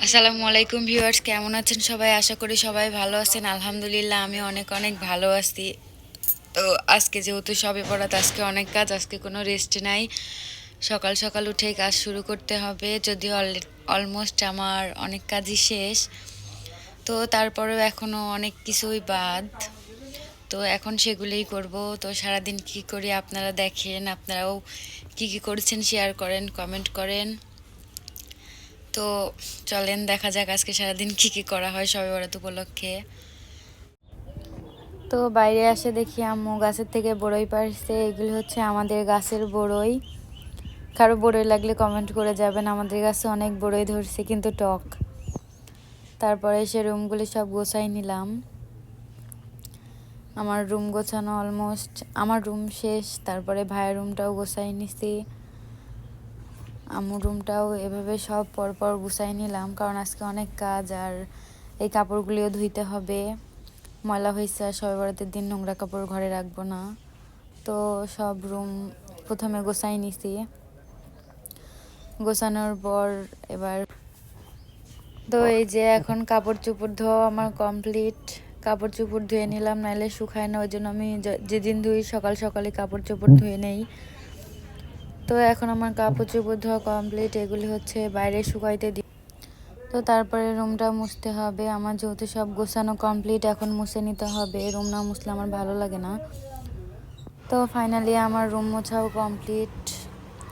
আসসালামু আলাইকুম ভিউয়ার্স, কেমন আছেন সবাই? আশা করি সবাই ভালো আছেন। আলহামদুলিল্লাহ আমি অনেক অনেক ভালো আছি। তো আজকে যেহেতু সবে বরাত, আজকে অনেক কাজ, আজকে কোনো রেস্ট নাই। সকাল সকাল উঠেই কাজ শুরু করতে হবে, যদিও অলমোস্ট আমার অনেক কাজই শেষ। তো তারপরেও এখনও অনেক কিছুই বাদ। তো এখন সেগুলোই করব। তো সারাদিন কি করি আপনারা দেখেন, আপনারাও কি কি করেছেন শেয়ার করেন, কমেন্ট করেন। তো চলেন দেখা যাক আজকে সারাদিন কি কি করা হয় শবে বরাত উপলক্ষে। তো বাইরে আসে দেখি আম্মু গাছের থেকে বড়ই পাড়ছে। এগুলি হচ্ছে আমাদের গাছের বড়ই। কারো বড়ই লাগলে কমেন্ট করে যাবেন। আমাদের গাছে অনেক বড়ই ধরছে, কিন্তু টক। তারপরে এসে রুমগুলি সব গোছাই নিলাম। আমার রুম গোছানো অলমোস্ট, আমার রুম শেষ। তারপরে ভাইয়ের রুমটাও গোছাই নিছি, আম্মুর রুমটাও এভাবে সব পরপর গুছাই নিলাম, কারণ আজকে অনেক কাজ। আর এই কাপড়গুলিও ধুইতে হবে, ময়লা হয়েছে। আর শবে বরাতের দিন নোংরা কাপড় ঘরে রাখবো না। তো সব রুম প্রথমে গোছাই নিছি। গোছানোর পর এবার তো এই যে এখন কাপড় চোপড় ধোয়া আমার কমপ্লিট। কাপড় চোপড় ধুয়ে নিলাম, নাইলে শুকায় না। ওই জন্য আমি যেদিন ধুই সকাল সকালে কাপড় চোপড় ধুয়ে নেই। তো এখন আমার কাপড় চোপড় ধোয়া কমপ্লিট। এগুলি হচ্ছে বাইরে শুকাইতে দিই। তো তারপরে রুমটা মুছতে হবে। আমার যেহেতু সব গোছানো কমপ্লিট, এখন মুছে নিতে হবে। রুম না মুছলে আমার ভালো লাগে না। তো ফাইনালি আমার রুম মোছাও কমপ্লিট,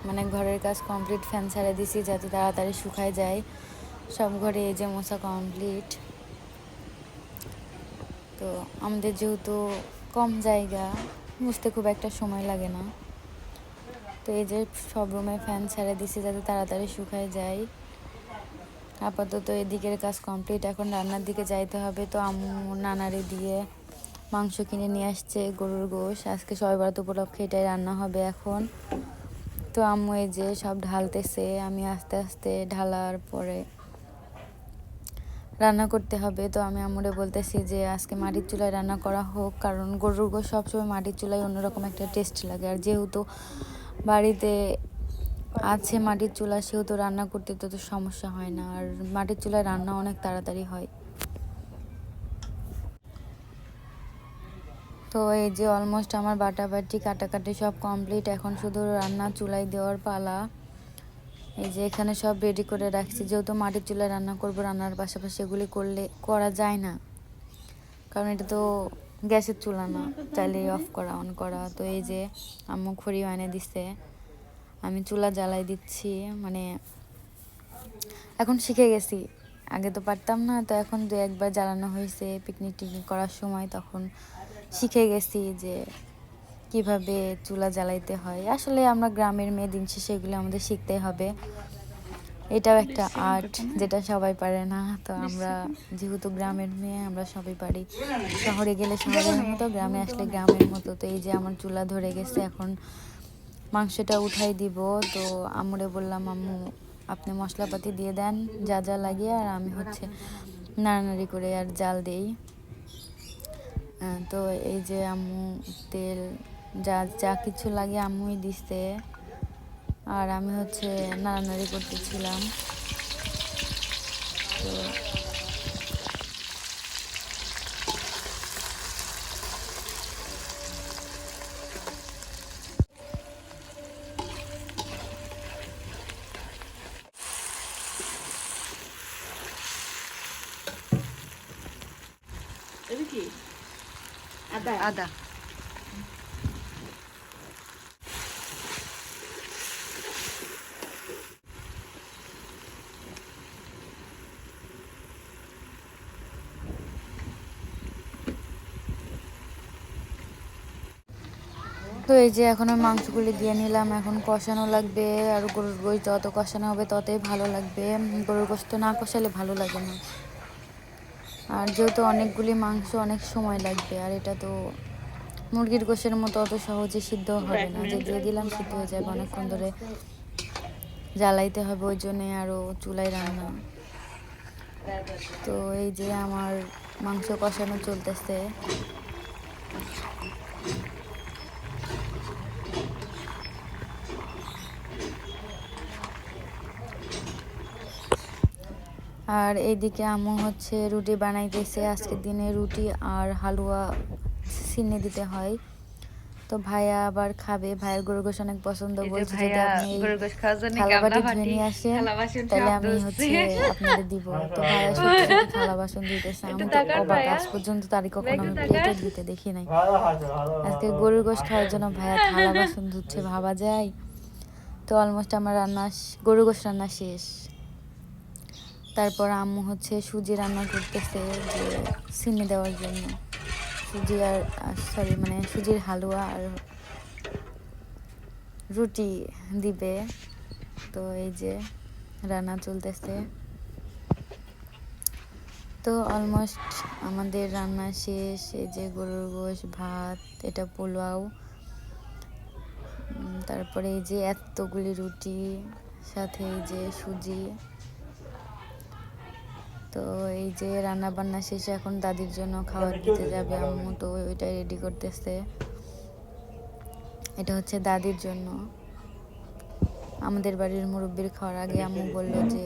মানে ঘরের কাজ কমপ্লিট। ফ্যান ছেড়ে দিছি যাতে তাড়াতাড়ি শুকায় যায়। সব ঘরে এই যে মোছা কমপ্লিট। তো আমাদের যেহেতু কম জায়গা, মুছতে খুব একটা সময় লাগে না। তো এই যে সব রুমে ফ্যান ছেড়ে দিছি যাতে তাড়াতাড়ি শুকায় যায়। আপাতত এদিকের কাজ কমপ্লিট, এখন রান্নার দিকে যাইতে হবে। তো আম্মু নানারে দিয়ে মাংস কিনে নিয়ে আসছে, গরুর গোশ। আজকে শবে বরাত উপলক্ষে এটাই রান্না হবে এখন। তো আম্মু এই যে সব ঢালতেছে, আমি আস্তে আস্তে ঢালার পরে রান্না করতে হবে। তো আমি আম্মুরে বলতেছি যে আজকে মাটির চুলায় রান্না করা হোক, কারণ গরুর গোশ সবসময় মাটির চুলায় অন্যরকম একটা টেস্ট লাগে। আর যেহেতু বাড়িতে আছে মাটির চুলা, সেহেতু রান্না করতে তো সমস্যা হয় না। আর মাটির চুলায় রান্না অনেক তাড়াতাড়ি হয়। তো এই যে অলমোস্ট আমার বাটাবাটি কাটাকাটি সব কমপ্লিট। এখন শুধু রান্না চুলায় দেওয়ার পালা। এই যে এখানে সব রেডি করে রাখছি, যেহেতু মাটির চুলায় রান্না করব। রান্নার পাশাপাশি এগুলি করা যায় না, কারণ এটা তো গ্যাসের চুলা না, চাইলে অফ করা অন করা। তো এই যে আম্মু খড়ি এনে দিছে, আমি চুলা জ্বালাই দিচ্ছি। মানে এখন শিখে গেছি, আগে তো পারতাম না। তো এখন দু একবার জ্বালানো হয়েছে পিকনিক টিকনিক করার সময়, তখন শিখে গেছি যে কিভাবে চুলা জ্বালাইতে হয়। আসলে আমরা গ্রামের মেয়ে, দিন শেষে এগুলো আমাদের শিখতে হবে। এটাও একটা আর্ট, যেটা সবাই পারে না। তো আমরা যেহেতু গ্রামের মেয়ে, আমরা সবাই পারি। শহরে গেলে শহরের মতো, গ্রামে আসলে গ্রামের মতো। তো এই যে আমার চুলা ধরে গেছে, এখন মাংসটা উঠাই দিব। তো আম্মুরে বললাম, আম্মু আপনি মশলাপাতি দিয়ে দেন যা যা লাগে, আর আমি হচ্ছে নাড়ানাড়ি করে আর জাল দেই। তো এই যে আম্মু তেল যা যা কিছু লাগে আম্মুই দিছে, আর আমি হচ্ছে নাড়ানাড়ি করতেছিলাম। তো আদা তো এই যে এখন আমি মাংসগুলি দিয়ে নিলাম। এখন কষানো লাগবে, আর গরুর গোশত যত কষানো হবে ততই ভালো লাগবে। গরুর গোশত না কষালে ভালো লাগে না। আর যেহেতু অনেকগুলি মাংস, অনেক সময় লাগবে। আর এটা তো মুরগির গোশের মতো অত সহজে সিদ্ধ হবে না, যে দিয়ে দিলাম সিদ্ধ হয়ে যাবে। অনেকক্ষণ ধরে জ্বালাইতে হবে, ওই জন্যে আরও চুলায় রান্না। তো এই যে আমার মাংস কষানো চলতেছে। আর এইদিকে আম্মু হচ্ছে রুটি বানাইতেছে, আজকের দিনে রুটি আর হালুয়া সিন্নি দিতে হয়। তো ভাইয়া আবার খাবে, ভাইয়ের গরুর গোশ অনেক পছন্দ, বলছে যদি আপনি এই থালা বাটি ধুয়ে নিয়ে আসেন তাহলে আমি হচ্ছে আপনাদের দিব। তো ভাইয়া সত্যি সত্যি থালা বাসন দিতেছে, আমি তো অবাক, আজ পর্যন্ত তারই কখনো আমি প্লেটে ধুতে দেখি নাই। আজকে গরুর গোশ খাওয়ার জন্য ভাইয়া থালা বাসন ধুচ্ছে, ভাবা যায়। তো অলমোস্ট আমার গরুর গোশ রান্না শেষ। তারপর আম্মু হচ্ছে সুজি রান্না করতেছে যে সিন্নি দেওয়ার জন্য, সুজি আর সরি মানে সুজির হালুয়া আর রুটি দিবে। তো এই যে রান্না চলতেছে। তো অলমোস্ট আমাদের রান্না শেষ। এই যে গরুর গোশ, ভাত, এটা পোলাও, তারপরে এই যে এতগুলি রুটি, সাথে এই যে সুজি। তো এই যে রান্না বান্না শেষে এখন দাদির জন্য খাবার দিতে যাবে আম্মু, তো ওইটা রেডি করতেছে। এটা হচ্ছে দাদির জন্য। আমাদের বাড়ির মুরব্বির খাওয়ার আগে আম্মু বলল যে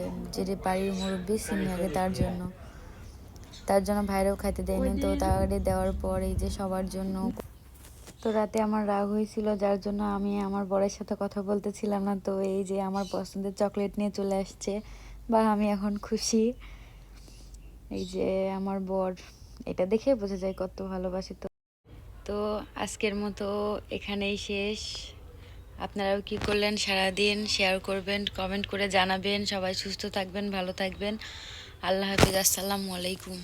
যে বাড়ির মুরব্বি সিন্নি আগে তার জন্য ভাইরাও খাইতে দেয়নি। তো তাড়াতাড়ি দেওয়ার পর এই যে সবার জন্য। তো রাতে আমার রাগ হয়েছিল, যার জন্য আমি আমার বরের সাথে কথা বলতেছিলাম না। তো এই যে আমার পছন্দের চকলেট নিয়ে চলে আসছে, বা আমি এখন খুশি। এই যে আমার বর, এটা দেখে বোঝা যায় কত ভালোবাসে। তো আজকের মতো এখানেই শেষ। আপনারাও কি করলেন সারাদিন শেয়ার করবেন, কমেন্ট করে জানাবেন। সবাই সুস্থ থাকবেন, ভালো থাকবেন। আল্লাহ হাফিজ, আসসালামু আলাইকুম।